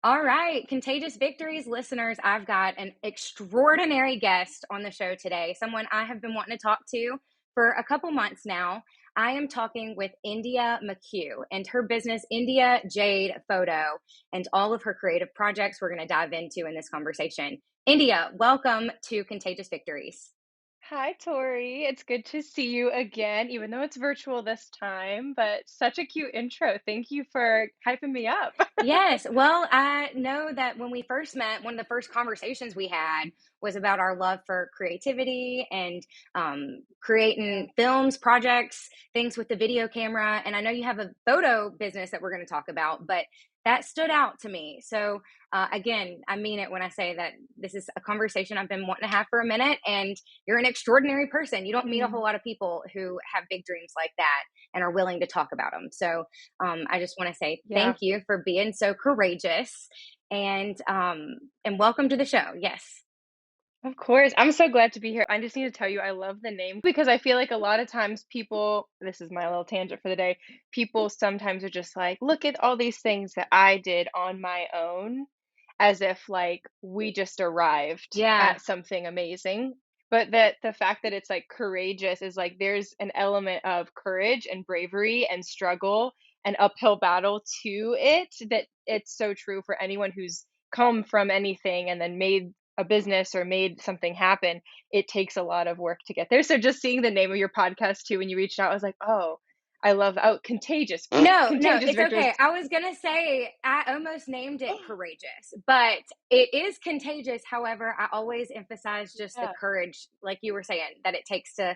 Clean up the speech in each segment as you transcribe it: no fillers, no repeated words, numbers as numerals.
All right, Contagious Victories listeners, I've got an extraordinary guest on the show today, someone I have been wanting to talk to for a couple months now. I am talking with India McCue and her business, India Jade Photo, and all of her creative projects we're going to dive into in this conversation. India, welcome to Contagious Victories. Hi, Tori. It's good to see you again, even though it's virtual this time, but such a cute intro. Thank you for hyping me up. Yes. Well, I know that when we first met, one of the first conversations we had was about our love for creativity and Yeah. creating films, projects, things with the video camera. And I know you have a photo business that we're going to talk about, but that stood out to me. So, again, I mean it when I say that this is a conversation I've been wanting to have for a minute. And you're an extraordinary person. You don't meet a whole Mm, lot of people who have big dreams like that and are willing to talk about them. So, I just want to say yeah, thank you for being so courageous and welcome to the show. Yes. of course. I'm so glad to be here. I just need to tell you, I love the name because I feel like a lot of times people, this is my little tangent for the day, people sometimes are just like, look at all these things that I did on my own, as if like we just arrived Yeah. at something amazing. But that the fact that it's like courageous is like there's an element of courage and bravery and struggle and uphill battle to it, that it's so true for anyone who's come from anything and then made a business or made something happen. It takes a lot of work to get there. So just seeing the name of your podcast too when you reached out, I was like, oh, I love, oh, contagious, No, no, contagious it's victories. okay. I was gonna say I almost named it courageous, but it is contagious. However, I always emphasize just the Yeah. courage, like you were saying, that it takes to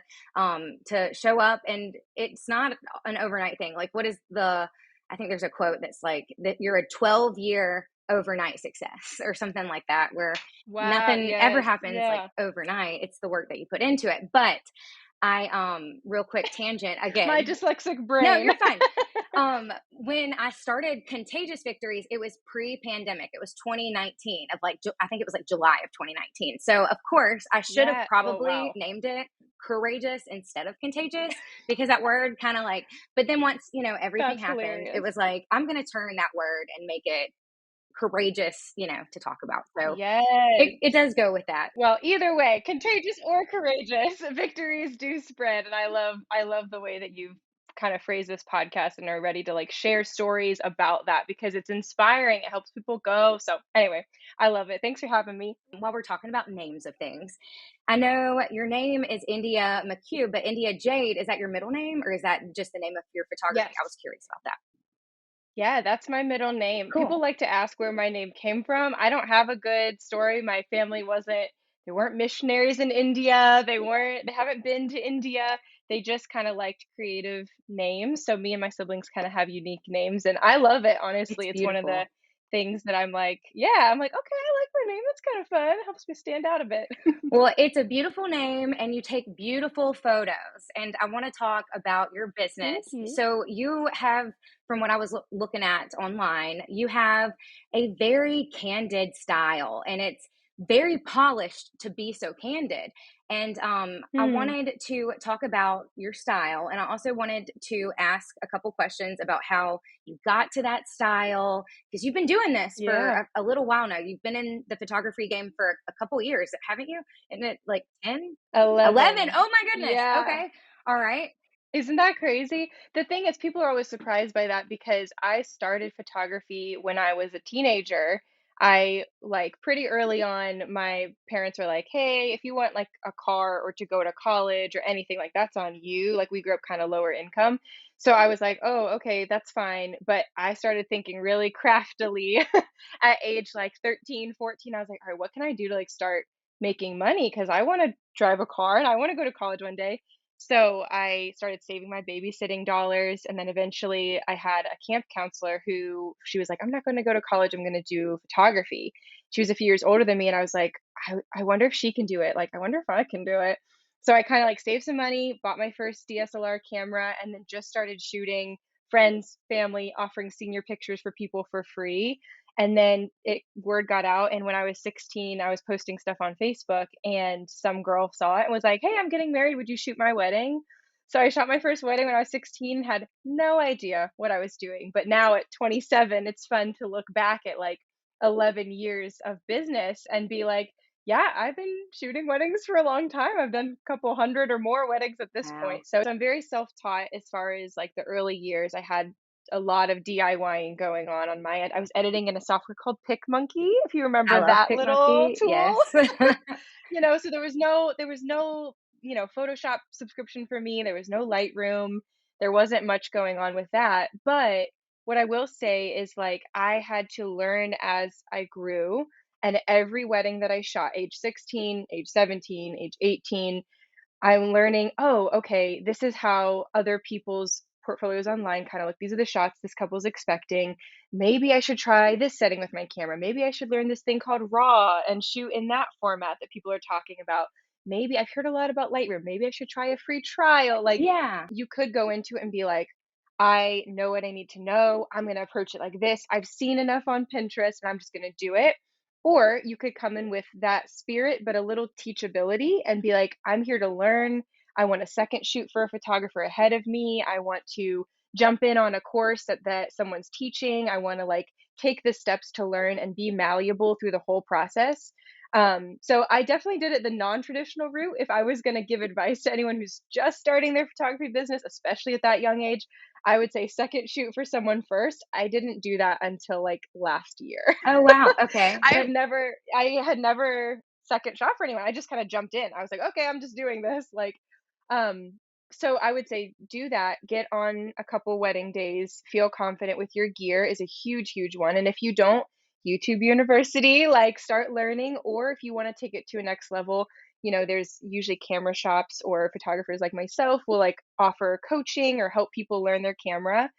show up, and it's not an overnight thing. Like, what is the? I think there's a quote that's like that you're a 12-year overnight success or something like that, where Wow. nothing ever Yes. happens like Yeah. overnight. It's the work that you put into it. But I real quick tangent My again. dyslexic No, brain. you're fine. When I started Contagious Victories, it was pre-pandemic. It was 2019 of like I think it was like July of 2019. So of course, I should have Yeah. Oh, probably wow. named it courageous instead of contagious because that word kind of like but then once, everything That's happened, it hilarious. was like I'm going to turn that word and make it courageous, to talk about. So it Yes. it does go with that. Well, either way, contagious or courageous, victories do spread. And I love the way that you've kind of phrased this podcast and are ready to like share stories about that because it's inspiring. It helps people go. So anyway, I love it. Thanks for having me. While we're talking about names of things, I know your name is India McCue, but India Jade, is that your middle name or is that just the name of your photography? I was Yes. curious about that. Yeah, that's my middle name. People Cool. like to ask where my name came from. I don't have a good story. My family wasn't, they weren't missionaries in India. They haven't been to India. They just kind of liked creative names. So me and my siblings kind of have unique names and I love it, It's honestly. It's one of the beautiful. things that I'm like, yeah, I'm like, okay, I like my name. That's kind of fun. It helps me stand out a bit. Well, it's a beautiful name and you take beautiful photos. And I want to talk about your Thank business. you. So, you have, from what I was looking at online, you have a very candid style and it's very polished to be so candid. And I Hmm. wanted to talk about your style. And I also wanted to ask a couple questions about how you got to that style because you've been doing this for Yeah. a little while now. You've been in the photography game for a couple years, haven't you? Isn't it like 10? 11? 11. Oh my goodness. Yeah. Okay. All right. Isn't that crazy? The thing is, people are always surprised by that because I started photography when I was a teenager. I like pretty early on, my parents were like, hey, if you want like a car or to go to college or anything, like that's on you. Like we grew up kind of lower income. So I was like, oh, okay, that's fine. But I started thinking really craftily at age like 13, 14. I was like, all right, what can I do to like start making money? Because I want to drive a car and I want to go to college one day. So I started saving my babysitting dollars, and then eventually I had a camp counselor who she was like, "I'm not going to go to college. I'm going to do photography." She was a few years older than me, and I was like, "I wonder if she can do it. Like, I wonder if I can do it." So I kind of like saved some money, bought my first DSLR camera, and then just started shooting friends, family, offering senior pictures for people for free. And then word got out, and when I was 16, I was posting stuff on Facebook, and some girl saw it and was like, "Hey, I'm getting married. Would you shoot my wedding?" So I shot my first wedding when I was 16, had no idea what I was doing. But now at 27, it's fun to look back at like 11 years of business and be like, yeah, I've been shooting weddings for a long time. I've done a couple hundred or more weddings at this Wow. point. So I'm very self-taught as far as like the early years. I had a lot of DIYing going on my end. I was editing in a software called PicMonkey, if you I remember love that little PicMonkey. tool. Yes. So there was no, Photoshop subscription for me. There was no Lightroom. There wasn't much going on with that. But what I will say is like I had to learn as I grew. And every wedding that I shot, age 16, age 17, age 18, I'm learning, oh, okay, this is how other people's portfolios online kind of look. These are the shots this couple's expecting. Maybe I should try this setting with my camera. Maybe I should learn this thing called RAW and shoot in that format that people are talking about. Maybe I've heard a lot about Lightroom. Maybe I should try a free trial. Like Yeah. you could go into it and be like, I know what I need to know. I'm going to approach it like this. I've seen enough on Pinterest and I'm just going to do it. Or you could come in with that spirit, but a little teachability and be like, I'm here to learn. I want a second shoot for a photographer ahead of me. I want to jump in on a course that someone's teaching. I want to like take the steps to learn and be malleable through the whole process. So I definitely did it the non-traditional route. If I was going to give advice to anyone who's just starting their photography business, especially at that young age, I would say second shoot for someone first. I didn't do that until like last year. Oh, wow. Okay. But I had never second shot for anyone. I just kind of jumped in. I was like, okay, I'm just doing this. Um, so I would say do that. Get on a couple wedding days. Feel confident with your gear is a huge, huge one. And if you don't, YouTube University, like start learning. Or if you want to take it to a next level, there's usually camera shops or photographers like myself will like offer coaching or help people learn their camera.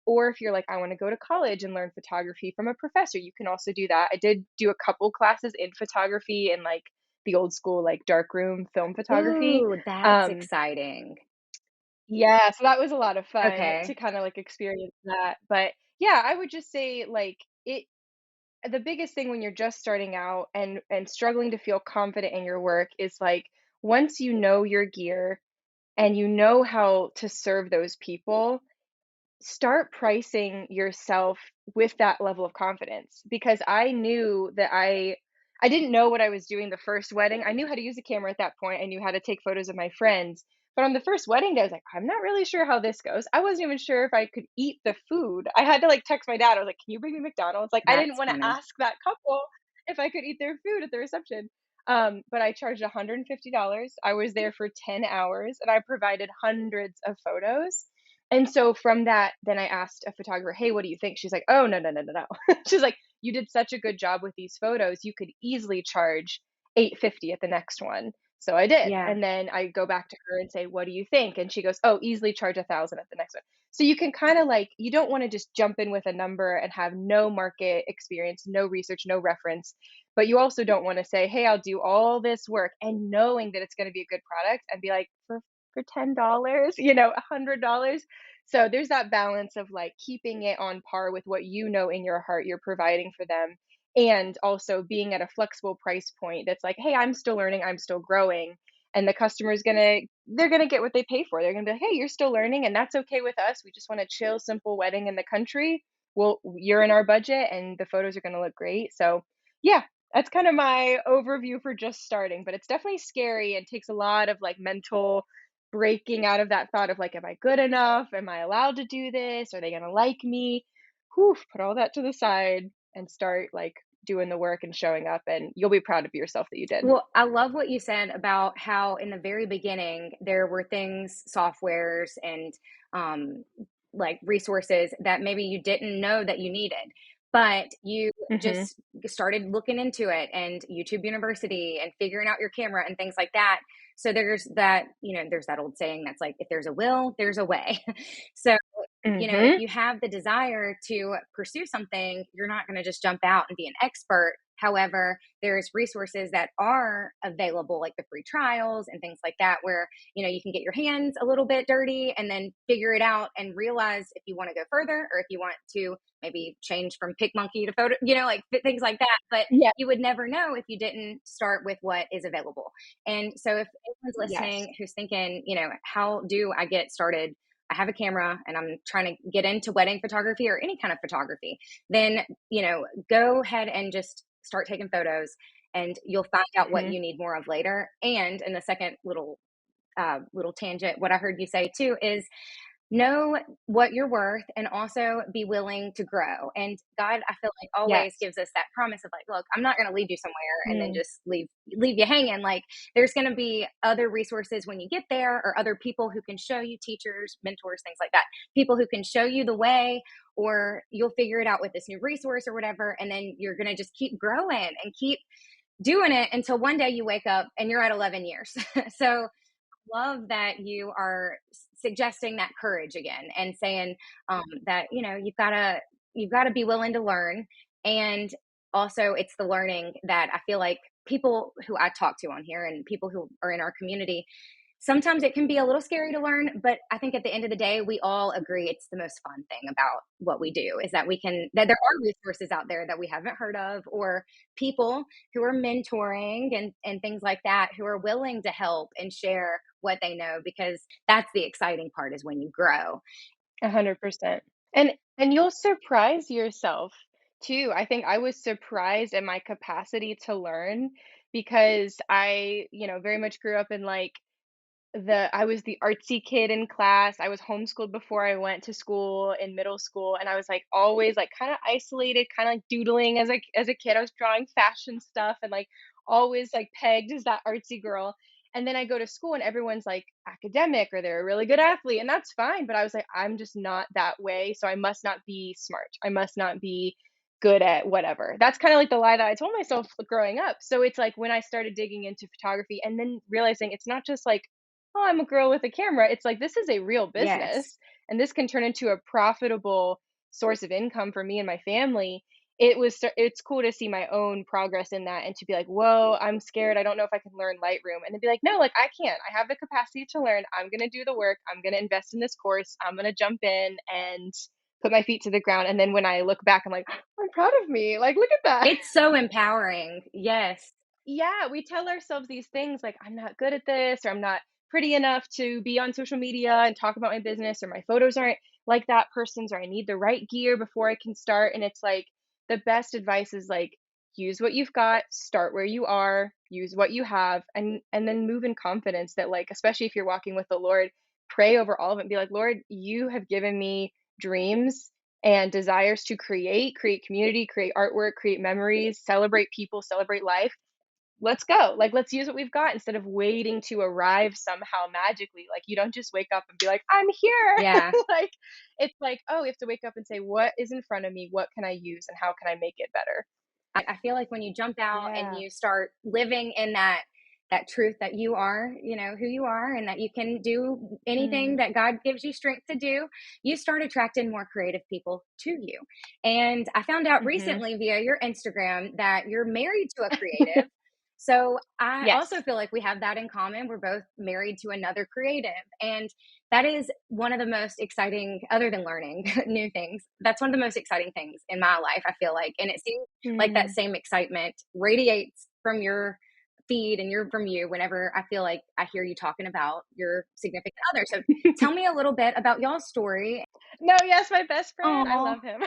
Or if you're like, I want to go to college and learn photography from a professor, you can also do that. I did do a couple classes in photography and like the old school, like darkroom film photography. ooh, that's Um, exciting. yeah, so that was a lot of fun to Okay. kind of like experience that. But yeah, I would just say like the biggest thing when you're just starting out and struggling to feel confident in your work is like once you know your gear and you know how to serve those people, start pricing yourself with that level of confidence because I knew that I didn't know what I was doing the first wedding. I knew how to use a camera at that point. I knew how to take photos of my friends. But on the first wedding day, I was like, I'm not really sure how this goes. I wasn't even sure if I could eat the food. I had to like text my dad. I was like, can you bring me McDonald's? Like I didn't That's want to funny. ask that couple if I could eat their food at the reception. But I charged $150. I was there for 10 hours and I provided hundreds of photos. And so from that, then I asked a photographer, "Hey, what do you think?" She's like, "Oh, no, no, no, no, no." She's like, "You did such a good job with these photos. You could easily charge 850 at the next one." So I did. Yeah. And then I go back to her and say, "What do you think?" And she goes, "Oh, easily charge 1,000 at the next one." So you can kind of like you don't want to just jump in with a number and have no market experience, no research, no reference. But you also don't want to say, "Hey, I'll do all this work," and knowing that it's going to be a good product and be like, for $10, $100. So there's that balance of like keeping it on par with what you know in your heart you're providing for them, and also being at a flexible price point that's like, hey, I'm still learning, I'm still growing. And the customer's they're gonna get what they pay for. They're gonna be like, hey, you're still learning, and that's okay with us. We just want a chill, simple wedding in the country. Well, you're in our budget and the photos are gonna look great. So yeah, that's kind of my overview for just starting, but it's definitely scary and takes a lot of like mental breaking out of that thought of like, am I good enough? Am I allowed to do this? Are they going to like me? Whew, put all that to the side and start like doing the work and showing up, and you'll be proud of yourself that you did. Well, I love what you said about how in the very beginning there were things, softwares, and um, like resources that maybe you didn't know that you needed, but you Hmm. just started looking into it and YouTube University and figuring out your camera and things like that. So there's that old saying that's like, if there's a will, there's a way. So, if Hmm. you have the desire to pursue something, you're not going to just jump out and be an expert. However, there's resources that are available, like the free trials and things like that, where you can get your hands a little bit dirty and then figure it out and realize if you want to go further or if you want to maybe change from PicMonkey to photo, like things like that. But Yeah. you would never know if you didn't start with what is available. And so, if anyone's Yes. listening who's thinking, how do I get started I have a camera and I'm trying to get into wedding photography or any kind of photography, then, go ahead and just start taking photos and you'll find out what Mhm. you need more of later. And in the second little tangent, what I heard you say too is know what you're worth and also be willing to grow. And God, I feel like always Yes. gives us that promise of like, look, I'm not going to leave you somewhere and then Mm. just leave you hanging. Like there's going to be other resources when you get there or other people who can show you, teachers, mentors, things like that. People who can show you the way, or you'll figure it out with this new resource or whatever, and then you're going to just keep growing and keep doing it until one day you wake up and you're at 11 years. So love that you are suggesting that courage again and saying that you've got to be willing to learn. And also it's the learning that I feel like people who I talk to on here and people who are in our community, sometimes it can be a little scary to learn, but I think at the end of the day we all agree it's the most fun thing about what we do is that that there are resources out there that we haven't heard of, or people who are mentoring and things like that, who are willing to help and share what they know, because that's the exciting part is when you grow. 100%. And you'll surprise yourself too. I think I was surprised at my capacity to learn because I, very much grew up in like I was the artsy kid in class. I was homeschooled before I went to school in middle school, and I was like always like kind of isolated, kind of like doodling as a kid. I was drawing fashion stuff and like always like pegged as that artsy girl. And then I go to school and everyone's like academic or they're a really good athlete, and that's fine. But I was like, I'm just not that way, so I must not be smart. I must not be good at whatever. That's kind of like the lie that I told myself growing up. So it's like when I started digging into photography and then realizing it's not just like, oh, I'm a girl with a camera. It's like this is a real Yes. business and this can turn into a profitable source of income for me and my family. It's cool to see my own progress in that and to be like, whoa, I'm scared. I don't know if I can learn Lightroom. And to be like, no, like I can. I have the capacity to learn. I'm gonna do the work. I'm gonna invest in this course. I'm gonna jump in and put my feet to the ground. And then when I look back, I'm like, I'm proud of me. Like, look at that. It's so empowering. Yes. Yeah, we tell ourselves these things like, I'm not good at this, or I'm not pretty enough to be on social media and talk about my business, or my photos aren't like that person's, or I need the right gear before I can start. And it's like the best advice is like, use what you've got, start where you are, use what you have, and then move in confidence that, like, especially if you're walking with the Lord, pray over all of it and be like, Lord, you have given me dreams and desires to create community, create artwork, create memories, celebrate people, celebrate life. Let's go. Like, let's use what we've got instead of waiting to arrive somehow magically. Like, you don't just wake up and be like, I'm here. Yeah. Like, it's like, oh, you have to wake up and say, what is in front of me? What can I use? And how can I make it better? I feel like when you jump out and Yeah. you start living in that truth that you are, who you are, and that you can do anything Mm. that God gives you strength to do, you start attracting more creative people to you. And I found out Hmm. recently via your Instagram that you're married to a creative. So I also Yes. feel like we have that in common. We're both married to another creative. And that is one of the most exciting, other than learning new things, that's one of the most exciting things in my life, I feel like. And it seems like that Mm. same excitement radiates from your feed and from you whenever I feel like I hear you talking about your significant other. So tell me a little bit about y'all's story. No, yes, my best friend. I Oh, love him.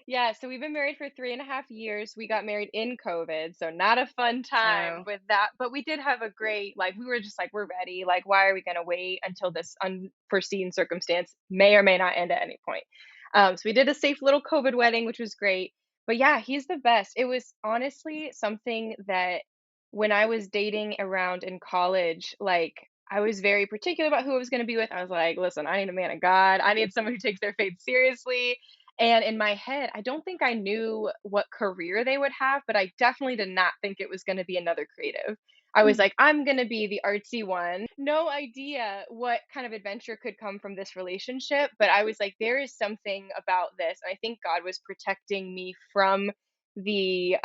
Yeah, so we've been married for 3.5 years. We got married in COVID, so not a fun time oh, with that. But we did have a great, like, we were just like, we're ready. Like, why are we going to wait until this unforeseen circumstance may or may not end at any point? So we did a safe little COVID wedding, which was great. But yeah, he's the best. It was honestly something that when I was dating around in college, like, I was very particular about who I was going to be with. I was like, listen, I need a man of God. I need someone who takes their faith seriously. And in my head, I don't think I knew what career they would have, but I definitely did not think it was going to be another creative. I was like, I'm going to be the artsy one. No idea what kind of adventure could come from this relationship, but I was like, there is something about this. And I think God was protecting me from the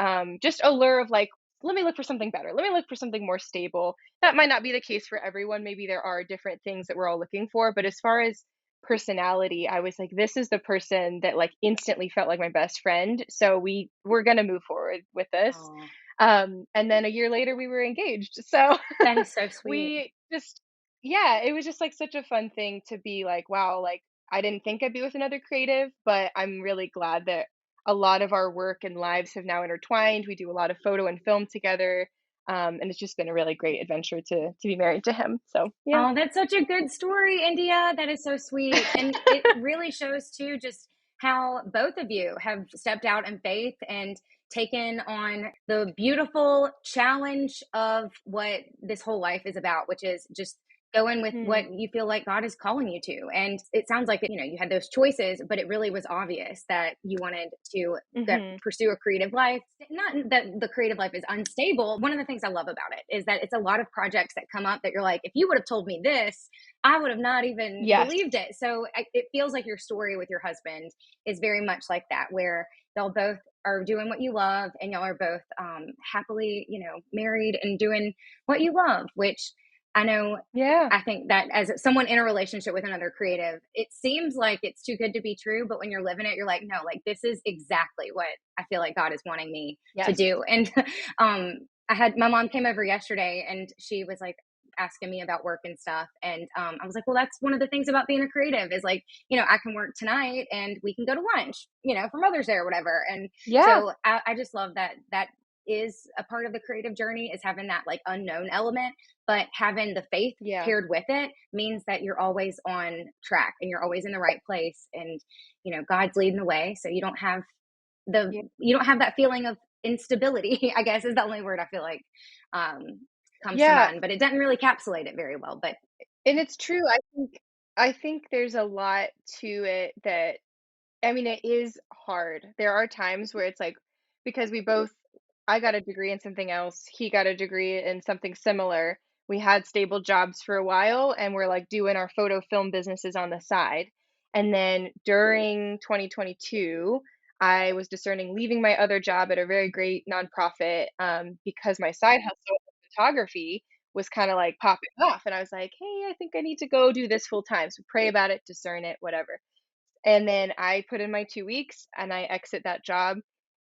just allure of like, let me look for something better. Let me look for something more stable. That might not be the case for everyone. Maybe there are different things that we're all looking for, but as far as personality, I was like, this is the person that like instantly felt like my best friend. So we're gonna move forward with this. And then a year later we were engaged. So that is so sweet. we just yeah, it was just like such a fun thing to be like, wow, like I didn't think I'd be with another creative, but I'm really glad that a lot of our work and lives have now intertwined. We do a lot of photo and film together. And it's just been a really great adventure to be married to him. So yeah. Oh, that's such a good story, India. That is so sweet. And it really shows too just how both of you have stepped out in faith and taken on the beautiful challenge of what this whole life is about, which is just going with what Hmm. you feel like God is calling you to. And it sounds like, you had those choices, but it really was obvious that you wanted to Hmm. pursue a creative life. Not that the creative life is unstable. One of the things I love about it is that it's a lot of projects that come up that you're like, if you would have told me this, I would have not even Yes. believed it. So it feels like your story with your husband is very much like that, where y'all both are doing what you love and y'all are both happily, married and doing what you love, which I know. Yeah. I think that as someone in a relationship with another creative, it seems like it's too good to be true. But when you're living it, you're like, no, like this is exactly what I feel like God is wanting me to Yes. do. And um, I had my mom came over yesterday and she was like asking me about work and stuff. And I was like, well, that's one of the things about being a creative is like, I can work tonight and we can go to lunch, for Mother's Day or whatever. And Yeah. so I just love that is a part of the creative journey is having that like unknown element, but having the faith Yeah. paired with it means that you're always on track and you're always in the right place. And God's leading the way, so Yeah. you don't have that feeling of instability. I guess is the only word I feel like um comes to Yeah. mind, but it doesn't really capsulate it very well. But And it's true. I think there's a lot to it that I mean, it is hard. There are times where it's like because I got a degree in something else, he got a degree in something similar. We had stable jobs for a while and we're like doing our photo film businesses on the side. And then during 2022, I was discerning leaving my other job at a very great nonprofit because my side hustle of photography was kind of like popping off. And I was like, hey, I think I need to go do this full time. So pray about it, discern it, whatever. And then I put in my 2 weeks and I exit that job.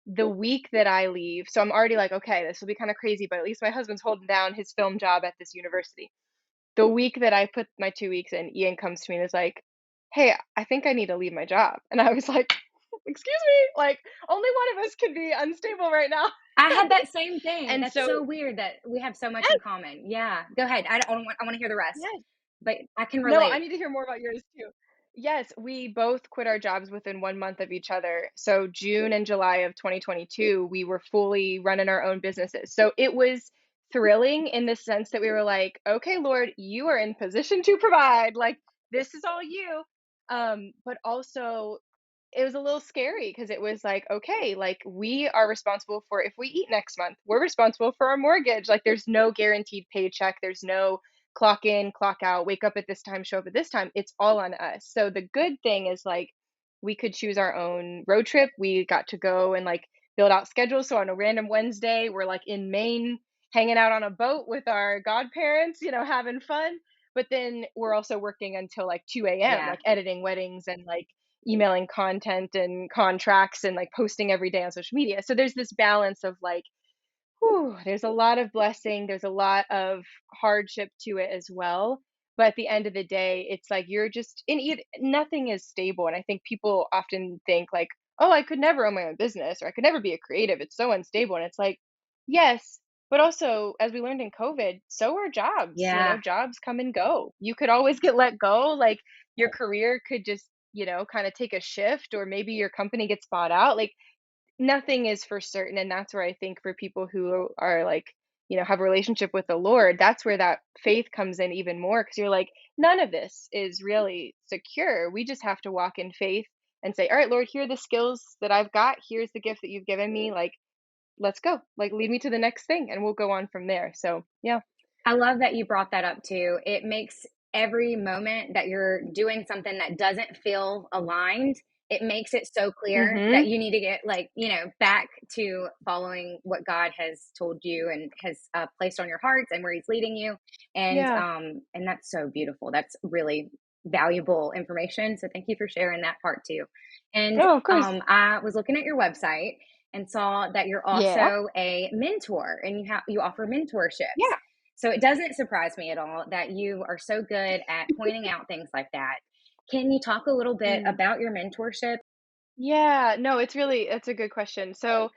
The week that I leave, so I'm already like, okay, this will be kind of crazy, but at least my husband's holding down his film job at this university. The week that I put my 2 weeks in, Ian comes to me and is like, hey, I think I need to leave my job. And I was like, excuse me, like, only one of us can be unstable right now. I had that same thing. And That's so, so weird that we have so much yes, in common. Yeah, go ahead. I want to hear the rest, yes. but I can No, I relate. need to hear more about yours too. Yes, we both quit our jobs within 1 month of each other. So June and July of 2022, we were fully running our own businesses. So it was thrilling in the sense that we were like, "Okay, Lord, you are in position to provide. Like this is all you." But also it was a little scary because it was like, okay, like we are responsible for if we eat next month, we're responsible for our mortgage. Like there's no guaranteed paycheck, there's no clock in, clock out, wake up at this time, show up at this time. It's all on us. So the good thing is like we could choose our own road trip. We got to go and like build out schedules. So on a random Wednesday, we're like in Maine hanging out on a boat with our godparents, having fun. But then we're also working until like 2 a.m., Yeah, like editing weddings and like emailing content and contracts and like posting every day on social media. So there's this balance of like, whew, there's a lot of blessing, there's a lot of hardship to it as well. But at the end of the day, it's like you're just in it, nothing is stable. And I think people often think like, oh, I could never own my own business or I could never be a creative. It's so unstable. And it's like, yes, but also as we learned in COVID, so are jobs. yeah. Jobs come and go. You could always get let go. Like your career could just, kind of take a shift, or maybe your company gets bought out. Like nothing is for certain, and that's where I think for people who are like, have a relationship with the Lord, that's where that faith comes in even more because you're like, none of this is really secure. We just have to walk in faith and say, all right, Lord, here are the skills that I've got. Here's the gift that you've given me. Like, let's go. Like, lead me to the next thing, and we'll go on from there. So, yeah. I love that you brought that up too. It makes every moment that you're doing something that doesn't feel aligned, it makes it so clear that Mm-hmm. you need to get like, back to following what God has told you and has placed on your hearts and where he's leading you. Yeah. And that's so beautiful. That's really valuable information. So thank you for sharing that part too. And Oh, of course. I was looking at your website and saw that you're Yeah. also a mentor and you offer mentorships. Yeah. So it doesn't surprise me at all that you are so good at pointing out things like that. Can you talk a little bit Mm. about your mentorship? Yeah, no, it's a good question. So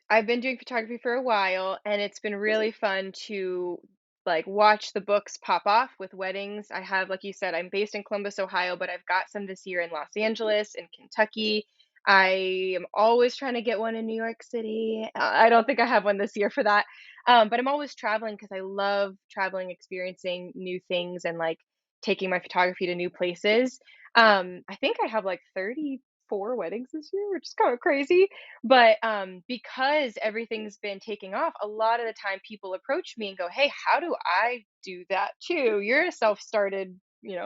I've been doing photography for a while, and it's been really fun to like watch the books pop off with weddings. I have, like you said, I'm based in Columbus, Ohio, but I've got some this year in Los Angeles and Kentucky. I am always trying to get one in New York City. I don't think I have one this year for that. But I'm always traveling because I love traveling, experiencing new things, and like taking my photography to new places. I think I have like 34 weddings this year, which is kind of crazy. But, because everything's been taking off, a lot of the time people approach me and go, "Hey, how do I do that too? You're a self-started,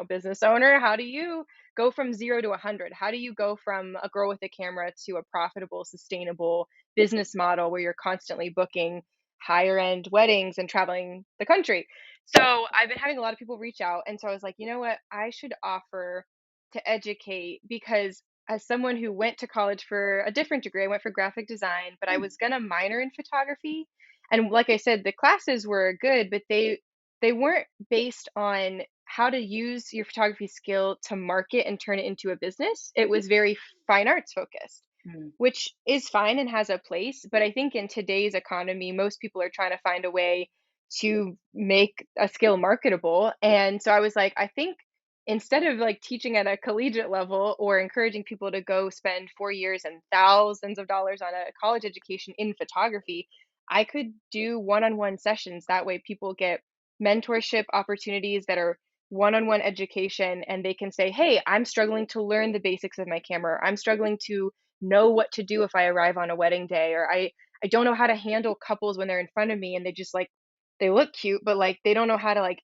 business owner. How do you go from 0 to 100? How do you go from a girl with a camera to a profitable, sustainable business model where you're constantly booking higher end weddings and traveling the country?" So, I've been having a lot of people reach out, and so I was like, "You know what? I should offer to educate," because as someone who went to college for a different degree, I went for graphic design, but I was gonna minor in photography. And like I said, the classes were good, but they weren't based on how to use your photography skill to market and turn it into a business. It was very fine arts focused, Mm. which is fine and has a place. But I think in today's economy, most people are trying to find a way to make a skill marketable. And so I was like, I think instead of like teaching at a collegiate level or encouraging people to go spend 4 years and thousands of dollars on a college education in photography, I could do one on one sessions. That way, people get mentorship opportunities that are one on one education, and they can say, "Hey, I'm struggling to learn the basics of my camera. I'm struggling to know what to do if I arrive on a wedding day, or I don't know how to handle couples when they're in front of me and they just like they look cute, but like they don't know how to like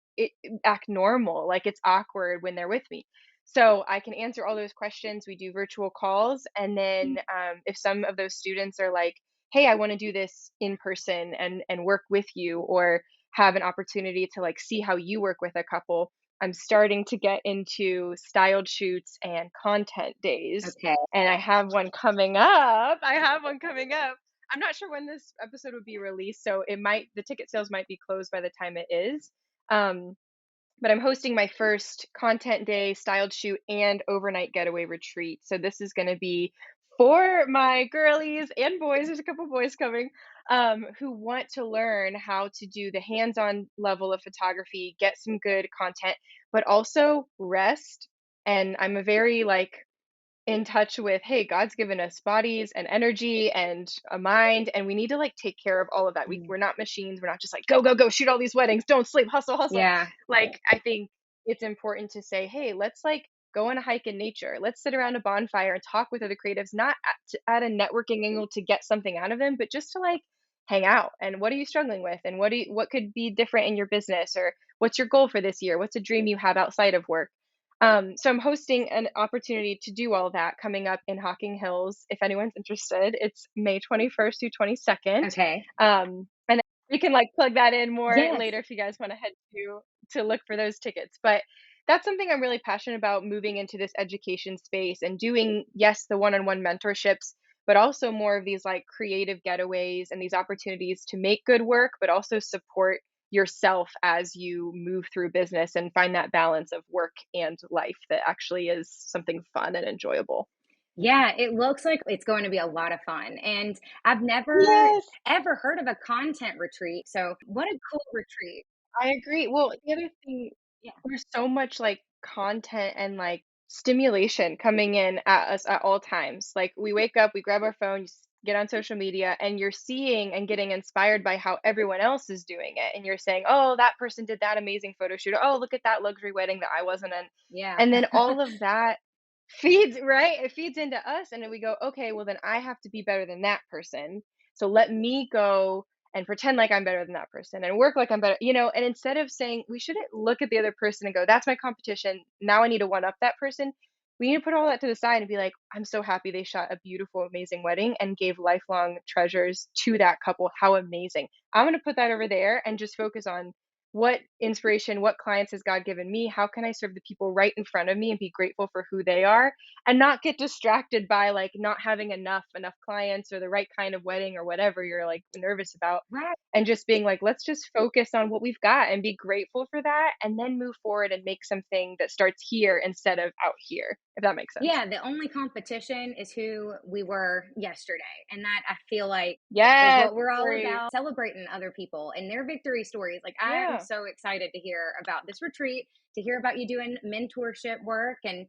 act normal. Like it's awkward when they're with me." So I can answer all those questions. We do virtual calls, and then if some of those students are like, "Hey, I want to do this in person and work with you," or have an opportunity to like see how you work with a couple, I'm starting to get into styled shoots and content days, Okay. and I have one coming up. I have one coming up. I'm not sure when this episode would be released, so the ticket sales might be closed by the time it is. Um, but I'm hosting my first content day, styled shoot, and overnight getaway retreat. So this is going to be for my girlies and boys. There's a couple boys coming who want to learn how to do the hands-on level of photography, get some good content, but also rest. And I'm a very like in touch with, hey, God's given us bodies and energy and a mind, and we need to like take care of all of that. Mm. We're not machines. We're not just like go, go, go, shoot all these weddings, don't sleep, hustle, hustle. Yeah. Like, I think it's important to say, hey, let's like go on a hike in nature. Let's sit around a bonfire and talk with other creatives, not at a networking angle to get something out of them, but just to like hang out. And what are you struggling with? And what could be different in your business? Or what's your goal for this year? What's a dream you have outside of work? So I'm hosting an opportunity to do all that coming up in Hocking Hills. If anyone's interested, it's May 21st through 22nd. Okay. And we can like plug that in more Yes. later if you guys want to head to look for those tickets. But that's something I'm really passionate about, moving into this education space and doing, yes, the one-on-one mentorships, but also more of these like creative getaways and these opportunities to make good work, but also support yourself as you move through business and find that balance of work and life that actually is something fun and enjoyable. Yeah, it looks like it's going to be a lot of fun. And I've never Yes, ever heard of a content retreat. So, what a cool retreat. I agree. Well, the other thing, Yeah. there's so much like content and like stimulation coming in at us at all times. Like we wake up, we grab our phone, get on social media, and you're seeing and getting inspired by how everyone else is doing it. And you're saying, oh, that person did that amazing photo shoot. Oh, look at that luxury wedding that I wasn't in. Yeah. And then all of that feeds, right? It feeds into us. And then we go, okay, well, then I have to be better than that person. So let me go and pretend like I'm better than that person and work like I'm better, and instead of saying we shouldn't look at the other person and go, that's my competition. Now I need to one up that person. We need to put all that to the side and be like, I'm so happy they shot a beautiful, amazing wedding and gave lifelong treasures to that couple. How amazing. I'm going to put that over there and just focus on what inspiration, what clients has God given me? How can I serve the people right in front of me and be grateful for who they are and not get distracted by like not having enough clients or the right kind of wedding or whatever you're like nervous about, Right. and just being like, let's just focus on what we've got and be grateful for that and then move forward and make something that starts here instead of out here, if that makes sense. Yeah, the only competition is who we were yesterday. And that I feel like is Yes, what we're all agree. about, celebrating other people and their victory stories. Like, I'm Yeah. so excited to hear about this retreat, to hear about you doing mentorship work and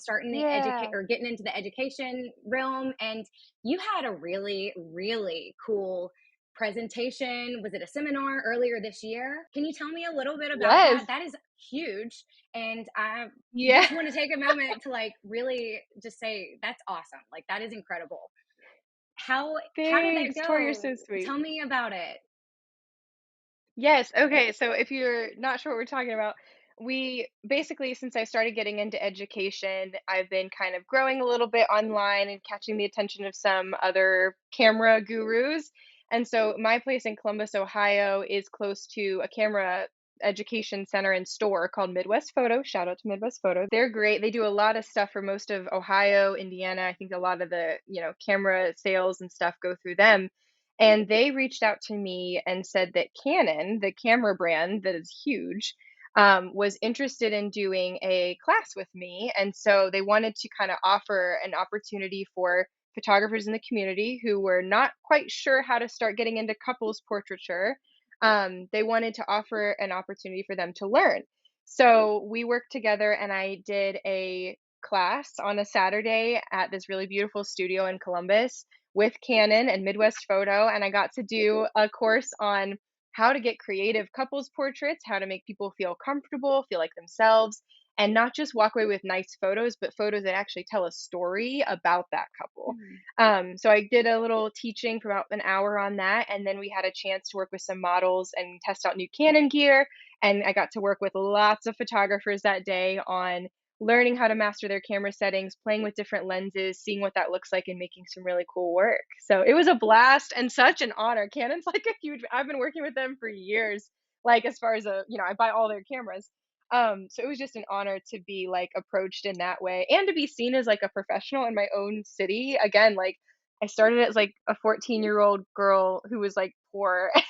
starting the educate Yeah. or getting into the education realm. And you had a really, really cool presentation. Was it a seminar earlier this year? Can you tell me a little bit about that? Yes. That is huge. And I Yeah. just want to take a moment to like really just say that's awesome. Like, that is incredible. How did that Thanks, Tori, you're go? so sweet. Tell me about it. Yes. Okay. So if you're not sure what we're talking about, we basically, since I started getting into education, I've been kind of growing a little bit online and catching the attention of some other camera gurus. And so my place in Columbus, Ohio is close to a camera education center and store called Midwest Photo. Shout out to Midwest Photo. They're great. They do a lot of stuff for most of Ohio, Indiana. I think a lot of the, camera sales and stuff go through them. And they reached out to me and said that Canon, the camera brand that is huge, was interested in doing a class with me. And so they wanted to kind of offer an opportunity for photographers in the community who were not quite sure how to start getting into couples portraiture. They wanted to offer an opportunity for them to learn. So we worked together and I did a class on a Saturday at this really beautiful studio in Columbus with Canon and Midwest Photo, and I got to do a course on how to get creative couples portraits, how to make people feel comfortable, feel like themselves, and not just walk away with nice photos, but photos that actually tell a story about that couple. Mm. So I did a little teaching for about an hour on that, and then we had a chance to work with some models and test out new Canon gear. And I got to work with lots of photographers that day on learning how to master their camera settings, playing with different lenses, seeing what that looks like, and making some really cool work. So it was a blast and such an honor. Canon's like a huge, I've been working with them for years. Like as far as I buy all their cameras. So it was just an honor to be like approached in that way and to be seen as like a professional in my own city. Again, like I started as like a 14-year-old girl who was like poor and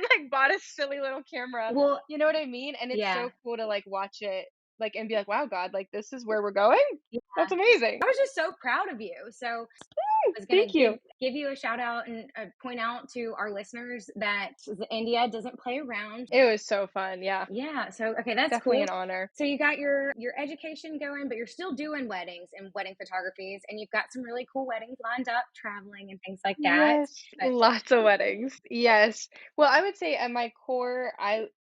like bought a silly little camera. Well, You know what I mean? And it's yeah. so cool to like watch it like and be like, "Wow, God, like this is where we're going? Yeah. That's amazing." I was just so proud of you. So I was gonna Thank you. give you a shout out and point out to our listeners that India doesn't play around. It was so fun. Yeah. Yeah. So okay, that's Definitely cool. an honor. So you got your education going, but you're still doing weddings and wedding photographies, and you've got some really cool weddings lined up, traveling and things like that. Yes, But lots of weddings. Yes. Well, I would say at my core,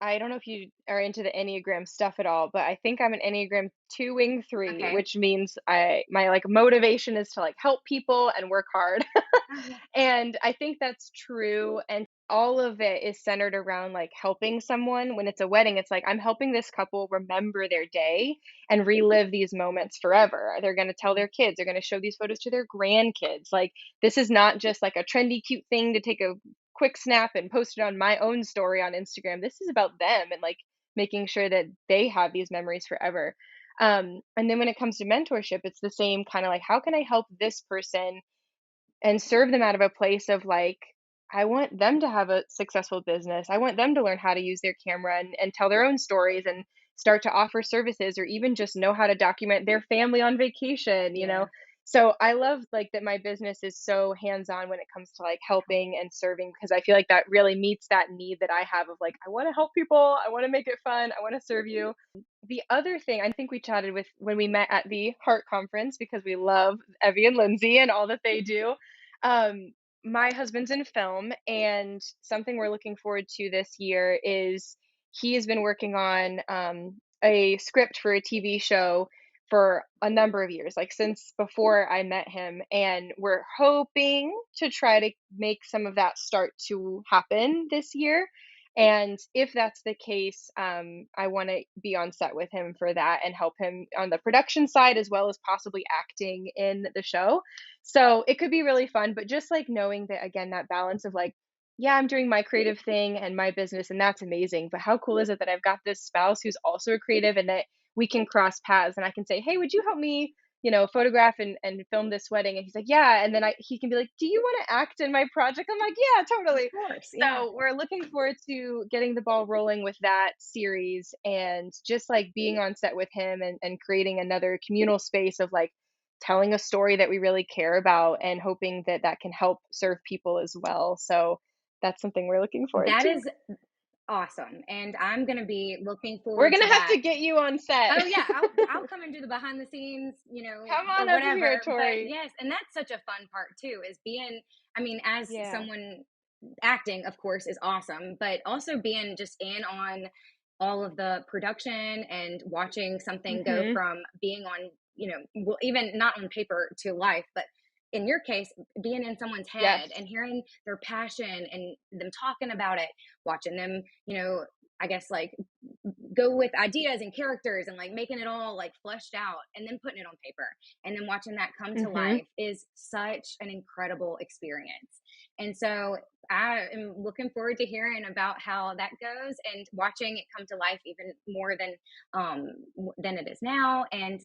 I don't know if you are into the Enneagram stuff at all, but I think I'm an Enneagram 2 wing 3, okay. which means I my like motivation is to like help people and work hard. Oh, yeah. And I think that's true. And all of it is centered around like helping someone. When it's a wedding, it's like I'm helping this couple remember their day and relive these moments forever. They're going to tell their kids, they're going to show these photos to their grandkids. Like, this is not just like a trendy, cute thing to take a quick snap and post it on my own story on Instagram. This is about them and like making sure that they have these memories forever. And then when it comes to mentorship, it's the same kind of like, how can I help this person and serve them out of a place of like, I want them to have a successful business. I want them to learn how to use their camera and tell their own stories and start to offer services or even just know how to document their family on vacation. Yeah. So I love like that my business is so hands-on when it comes to like helping and serving because I feel like that really meets that need that I have of like I want to help people, I want to make it fun, I want to serve you. The other thing I think we chatted with when we met at the Heart Conference because we love Evie and Lindsay and all that they do. Um, my husband's in film, and something we're looking forward to this year is he has been working on a script for a TV show for a number of years, like since before I met him. And we're hoping to try to make some of that start to happen this year. And if that's the case, I want to be on set with him for that and help him on the production side as well as possibly acting in the show. So it could be really fun, but just like knowing that again, that balance of like yeah, I'm doing my creative thing and my business, and that's amazing. But how cool is it that I've got this spouse who's also a creative and that we can cross paths and I can say, hey, would you help me, photograph and film this wedding? And he's like, yeah. And then he can be like, do you want to act in my project? I'm like, yeah, Of totally. course, yeah. So we're looking forward to getting the ball rolling with that series and just like being on set with him and creating another communal space of like telling a story that we really care about and hoping that that can help serve people as well. So that's something we're looking forward That to. is awesome, and I'm gonna be looking We're forward to gonna have that. to get you on set. Oh yeah, I'll come and do the behind the scenes, Come or on over here, whatever. But Tori. yes, and that's such a fun part too, is being, I mean, as Yeah. someone acting, of course, is awesome, but also being just in on all of the production and watching something go Mhm. from being on, well, even not on paper to life, but in your case, being in someone's head Yes. and hearing their passion and them talking about it, watching them, I guess like go with ideas and characters and like making it all like fleshed out and then putting it on paper and then watching that come to Mhm. life is such an incredible experience. And so I am looking forward to hearing about how that goes and watching it come to life even more than it is now. And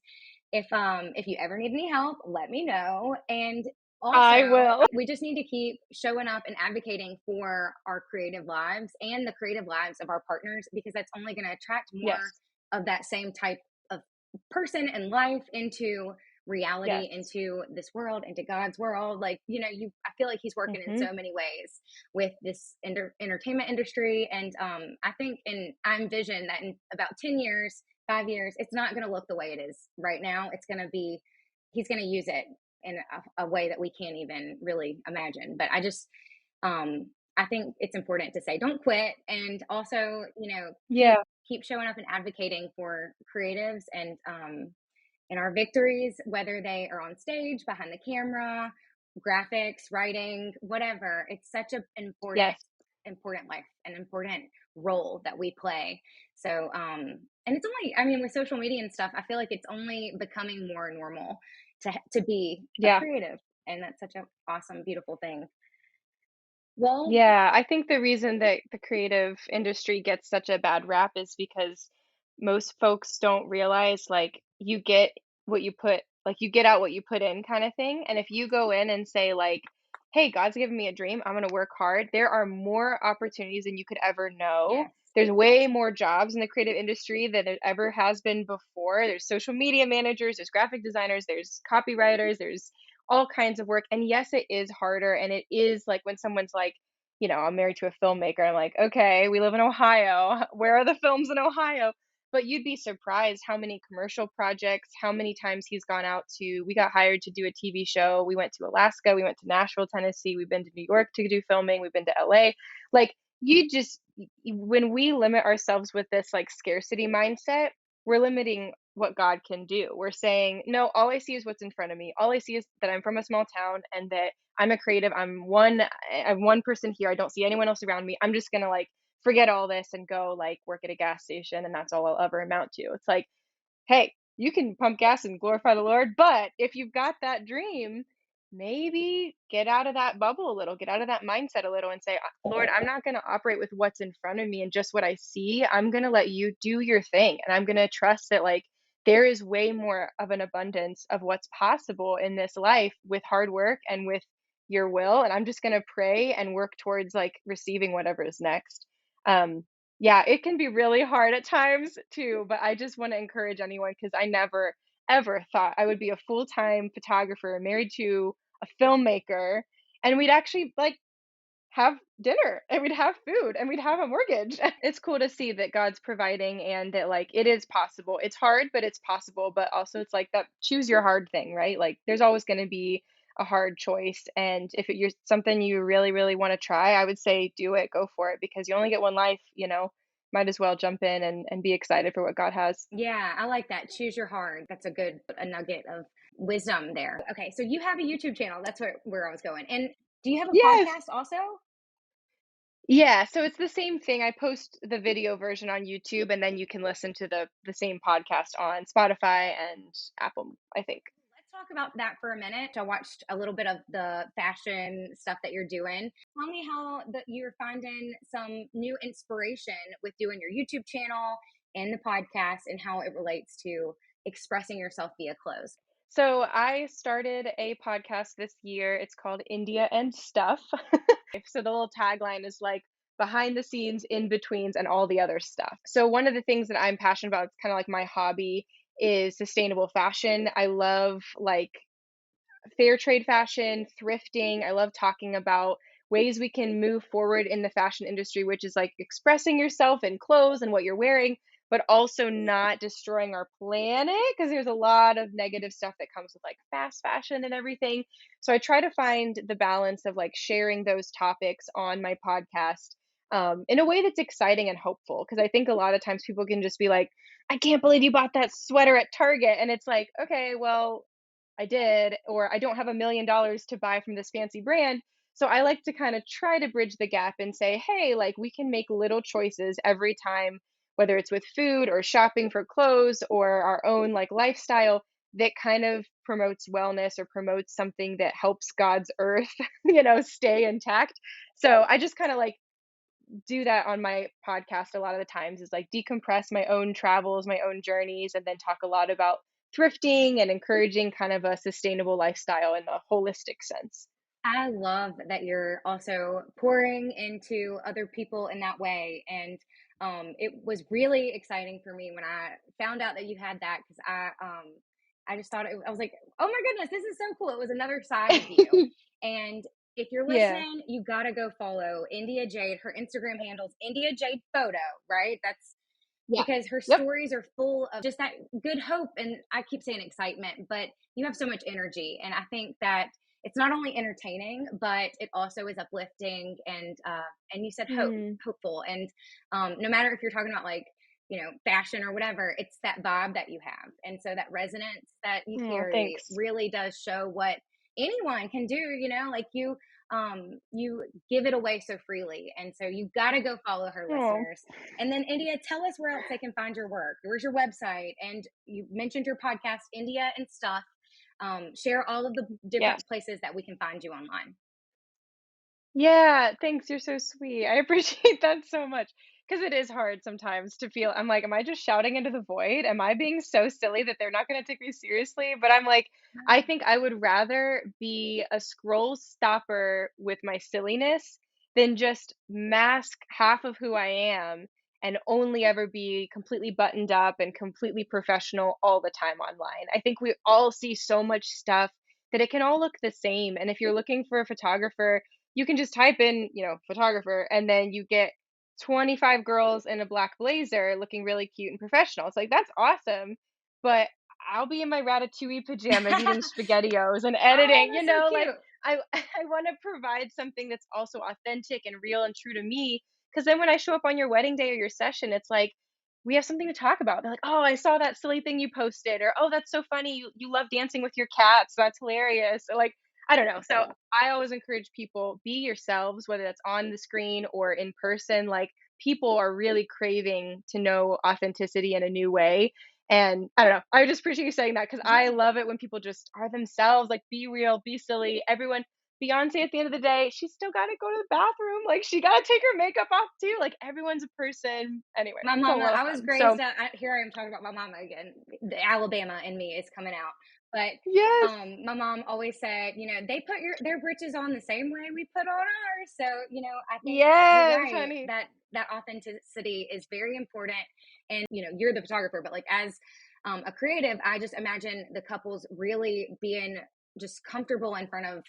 if you ever need any help, let me know. And I also, will. we just need to keep showing up and advocating for our creative lives and the creative lives of our partners, because that's only going to attract more Yes. of that same type of person and life into reality, Yes. into this world, into God's world. Like, I feel like he's working in Mhm. so many ways with this entertainment industry. And I think, and I envision that in about 10 years, 5 years, it's not going to look the way it is right now. It's going to be, he's going to use it in a way that we can't even really imagine. But I think it's important to say don't quit, and also, keep Yeah. keep showing up and advocating for creatives and our victories, whether they are on stage, behind the camera, graphics, writing, whatever. It's such an Yes. important life, an important role that we play. So, and it's only, I mean, with social media and stuff, I feel like it's only becoming more normal to be a Yeah. creative, and that's such an awesome, beautiful thing. Well, Yeah, I think the reason that the creative industry gets such a bad rap is because most folks don't realize like you get out what you put in kind of thing. And if you go in and say like, "Hey, God's given me a dream. I'm going to work hard." There are more opportunities than you could ever know. yes, There's way more jobs in the creative industry than it ever has been before. There's social media managers, there's graphic designers, there's copywriters, there's all kinds of work. And yes, it is harder and it is like when someone's like, I'm married to a filmmaker. I'm like, okay, we live in Ohio. Where are the films in Ohio? But you'd be surprised how many commercial projects, how many times he's gone out to. We got hired to do a TV show. We went to Alaska. We went to Nashville, Tennessee. We've been to New York to do filming. We've been to LA. Like, when we limit ourselves with this like scarcity mindset, we're limiting what God can do. We're saying, no, all I see is what's in front of me. All I see is that I'm from a small town and that I'm a creative. I'm one person here. I don't see anyone else around me. I'm just gonna like forget all this and go like work at a gas station and that's all I'll ever amount to. It's like, hey, you can pump gas and glorify the Lord, but if you've got that dream, maybe get out of that bubble a little, get out of that mindset a little and say, Lord, I'm not going to operate with what's in front of me and just what I see. I'm going to let you do your thing. And I'm going to trust that, like, there is way more of an abundance of what's possible in this life with hard work and with your will. And I'm just going to pray and work towards like receiving whatever is next. Um, yeah, it can be really hard at times too, but I just wanna encourage anyone because I never, ever thought I would be a full-time photographer married to a filmmaker, and we'd actually, like, have dinner, and we'd have food, and we'd have a mortgage. It's cool to see that God's providing and that, like, it is possible. It's hard, but it's possible, but also it's like that choose your hard thing, right? Like, there's always gonna be a hard choice, and if you're something you really, really wanna try, I would say do it, go for it, because you only get one life, might as well jump in and be excited for what God has. yeah, I like that. Choose your hard. That's a nugget of wisdom there. Okay, so you have a YouTube channel. That's where I was going. And do you have a Yes! podcast also? Yeah, so it's the same thing. I post the video version on YouTube, and then you can listen to the same podcast on Spotify and Apple, I think. talk about that for a minute. I watched a little bit of the fashion stuff that you're doing. Tell me how you're finding some new inspiration with doing your YouTube channel and the podcast and how it relates to expressing yourself via clothes. So I started a podcast this year. It's called India and Stuff. So the little tagline is like behind the scenes, in betweens, and all the other stuff. So one of the things that I'm passionate about, it's kind of like my hobby, is sustainable fashion. I love like fair trade fashion, thrifting. I love talking about ways we can move forward in the fashion industry, which is like expressing yourself in clothes and what you're wearing, but also not destroying our planet because there's a lot of negative stuff that comes with like fast fashion and everything. So I try to find the balance of like sharing those topics on my podcast in a way that's exciting and hopeful. Because I think a lot of times people can just be like, I can't believe you bought that sweater at Target. And it's like, okay, well, I did, or I don't have $1 million to buy from this fancy brand. So I like to kind of try to bridge the gap and say, hey, like we can make little choices every time, whether it's with food or shopping for clothes or our own like lifestyle that kind of promotes wellness or promotes something that helps God's earth, stay intact. So I just kind of like do that on my podcast a lot of the times is like decompress my own travels, my own journeys, and then talk a lot about thrifting and encouraging kind of a sustainable lifestyle in a holistic sense. I love that you're also pouring into other people in that way. And it was really exciting for me when I found out that you had that because I just thought I was like, oh my goodness, this is so cool. It was another side of you. And if you're Yeah. listening, you got to go follow India Jade. Her Instagram handle's India Jade Photo, right? That's Yeah. because her Yep. stories are full of just that good hope. And I keep saying excitement, but you have so much energy. And I think that it's not only entertaining, but it also is uplifting and you said Mm. hopeful. And no matter if you're talking about like, fashion or whatever, it's that vibe that you have. And so that resonance that you Oh, carry thanks. really does show what anyone can do, like you give it away so freely. And so you got to go follow her, Oh, listeners. And then, India, tell us where else they can find your work. Where's your website? And you mentioned your podcast, India and Stuff. Share all of the yes. different places that we can find you online. Yeah, thanks. You're so sweet. I appreciate that so much because it is hard sometimes to feel. I'm like, am I just shouting into the void? Am I being so silly that they're not going to take me seriously? But I'm like, I think I would rather be a scroll stopper with my silliness than just mask half of who I am and only ever be completely buttoned up and completely professional all the time online. I think we all see so much stuff that it can all look the same. And if you're looking for a photographer, you can just type in, photographer, and then you get 25 girls in a black blazer looking really cute and professional. It's like, that's awesome. But I'll be in my ratatouille pajamas eating SpaghettiOs and Oh, editing, that's so like cute. I want to provide something that's also authentic and real and true to me. Because then when I show up on your wedding day or your session, it's like, we have something to talk about. They're like, oh, I saw that silly thing you posted, or oh, that's so funny. You love dancing with your cats. That's hilarious. Or like, I don't know. So I always encourage people, be yourselves, whether that's on the screen or in person. Like people are really craving to know authenticity in a new way. And I don't know. I just appreciate you saying that because I Yeah. love it when people just are themselves, like be real, be silly. Everyone, Beyonce at the end of the day, she's still got to go to the bathroom. Like she got to take her makeup off too. Like everyone's a person. Anyway, My it's a mama, lot of I was fun. So raised up. Here I am talking about my mama again. The Alabama in me is coming out. But yes, my mom always said, they put their britches on the same way we put on ours. So, I think you're yes, right honey. that authenticity is very important. And, you're the photographer, but like as a creative, I just imagine the couples really being just comfortable in front of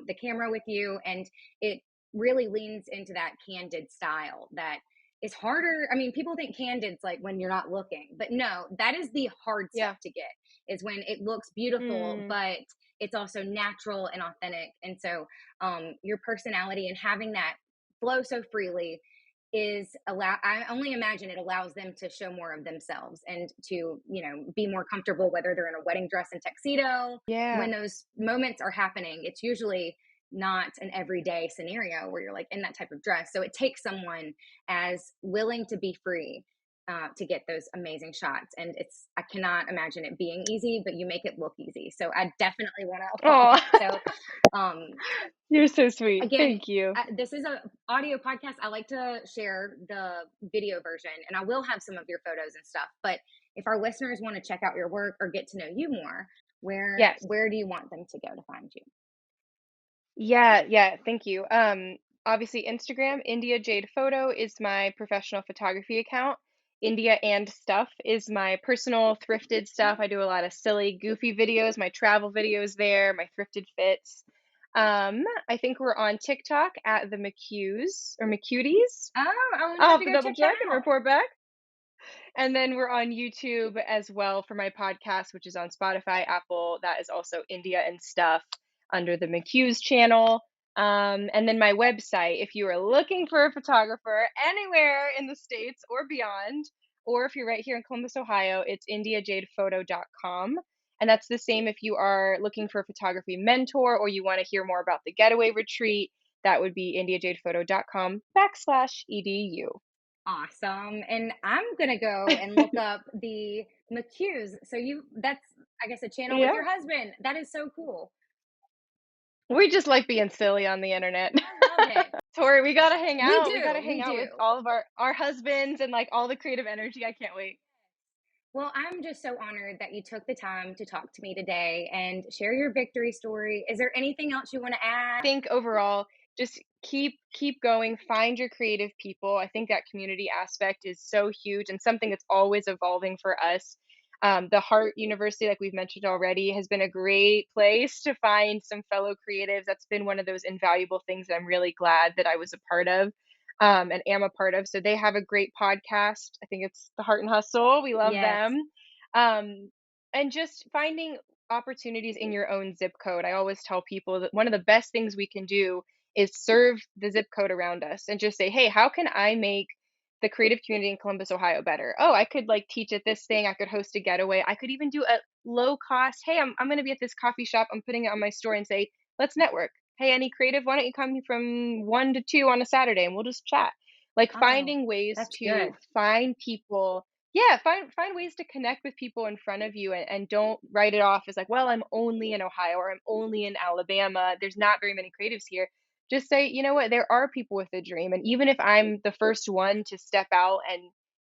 the camera with you. And it really leans into that candid style that is harder. I mean, people think candid's like when you're not looking, but no, that is the hard stuff Yeah. to get is when it looks beautiful, Mm, but it's also natural and authentic. And so your personality and having that flow so freely I only imagine it allows them to show more of themselves and to, be more comfortable, whether they're in a wedding dress and tuxedo. yeah. When those moments are happening, it's usually not an everyday scenario where you're like in that type of dress. So it takes someone as willing to be free to get those amazing shots. And I cannot imagine it being easy, but you make it look easy. So I definitely want to applaud Oh, that. So, um, you're so sweet. again, Thank you. this is a audio podcast. I like to share the video version, and I will have some of your photos and stuff. But if our listeners want to check out your work or get to know you more, Yes. where do you want them to go to find you? Yeah, yeah, thank you. Obviously Instagram, India Jade Photo is my professional photography account. India and Stuff is my personal thrifted stuff. I do a lot of silly, goofy videos, my travel videos there, my thrifted fits. I think we're on TikTok at the McCues or McCuties. Oh, I will I'll have have to to go double check that check and out. report back. And then we're on YouTube as well for my podcast, which is on Spotify, Apple. That is also India and Stuff under the McCue's channel. And then my website, if you are looking for a photographer anywhere in the States or beyond, or if you're right here in Columbus, Ohio, it's indiajadephoto.com. And that's the same if you are looking for a photography mentor or you want to hear more about the getaway retreat. That would be indiajadephoto.com/edu. Awesome. And I'm gonna go and look up the McCues. So that's, I guess, a channel with Yeah. your husband. That is so cool. We just like being silly on the internet. I love it. Tori, we gotta hang We out. We do. gotta hang We out with do. all of our husbands and like all the creative energy. I can't wait. Well, I'm just so honored that you took the time to talk to me today and share your victory story. Is there anything else you want to I add? think overall, just keep going. Find your creative people. I think that community aspect is so huge and something that's always evolving for us. The Heart University, like we've mentioned already, has been a great place to find some fellow creatives. That's been one of those invaluable things that I'm really glad that I was a part of, and am a part of. So they have a great podcast. I think it's The Heart and Hustle. We love Yes. them. Um, and just finding opportunities in your own zip code. I always tell people that one of the best things we can do is serve the zip code around us and just say, hey, how can I make the creative community in Columbus, Ohio better? Oh, I could like teach at this thing. I could host a getaway. I could even do a low cost. Hey, I'm going to be at this coffee shop. I'm putting it on my story and say, let's network. Hey, any creative, why don't you come from 1 to 2 on a Saturday and we'll just chat? Like Oh, finding ways that's to good. find people, yeah, find ways to connect with people in front of you and don't write it off as like, well, I'm only in Ohio or I'm only in Alabama. There's not very many creatives here. Just say, you know what, there are people with a dream. And even if I'm the first one to step out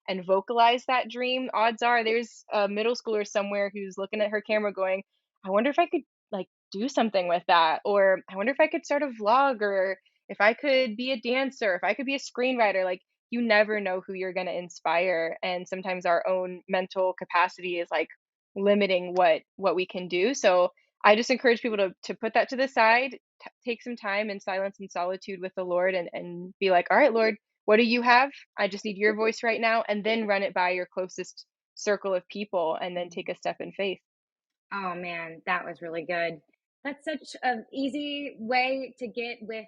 and vocalize that dream, odds are there's a middle schooler somewhere who's looking at her camera going, I wonder if I could like do something with that. Or I wonder if I could start a vlog or if I could be a dancer, if I could be a screenwriter. Like you never know who you're going to inspire, and sometimes our own mental capacity is like limiting what we can do. So I just encourage people to put that to the side, take some time in silence and solitude with the Lord, and be like, all right, Lord, what do you have? I just need your voice right now, and then run it by your closest circle of people and then take a step in faith. Oh man, that was really good. That's such an easy way to get with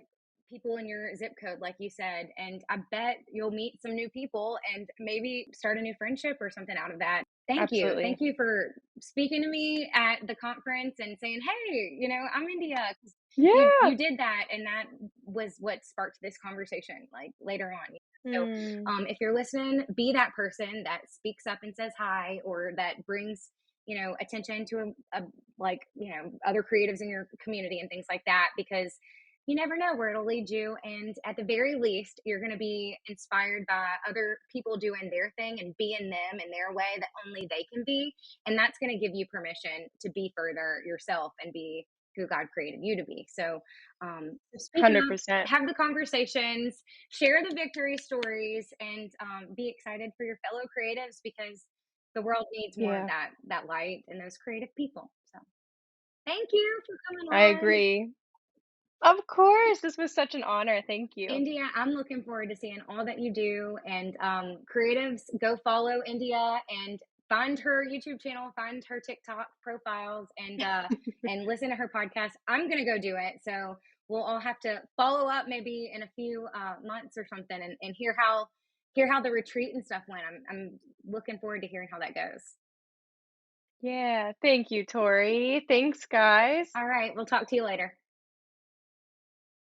people in your zip code, like you said. And I bet you'll meet some new people and maybe start a new friendship or something out of that. Thank you. Thank Absolutely. you for speaking to me at the conference and saying, hey, I'm India. 'Cause you Yeah. did that. And that was what sparked this conversation, like later on. So Mm, if you're listening, be that person that speaks up and says hi or that brings attention to other creatives in your community and things like that, because you never know where it'll lead you, and at the very least you're going to be inspired by other people doing their thing and being them in their way that only they can be, and that's going to give you permission to be further yourself and be who God created you to be. So speak up, 100%. have the conversations, share the victory stories, and be excited for your fellow creatives, because the world needs more of Yeah, that light and those creative people. So thank you for coming I on. agree. Of course. This was such an honor. Thank you. India, I'm looking forward to seeing all that you do. And creatives, go follow India and find her YouTube channel, find her TikTok profiles, and listen to her podcast. I'm gonna go do it. So we'll all have to follow up maybe in a few months or something, and hear how the retreat and stuff went. I'm looking forward to hearing how that goes. Yeah, thank you, Tori. Thanks, guys. All right, we'll talk to you later.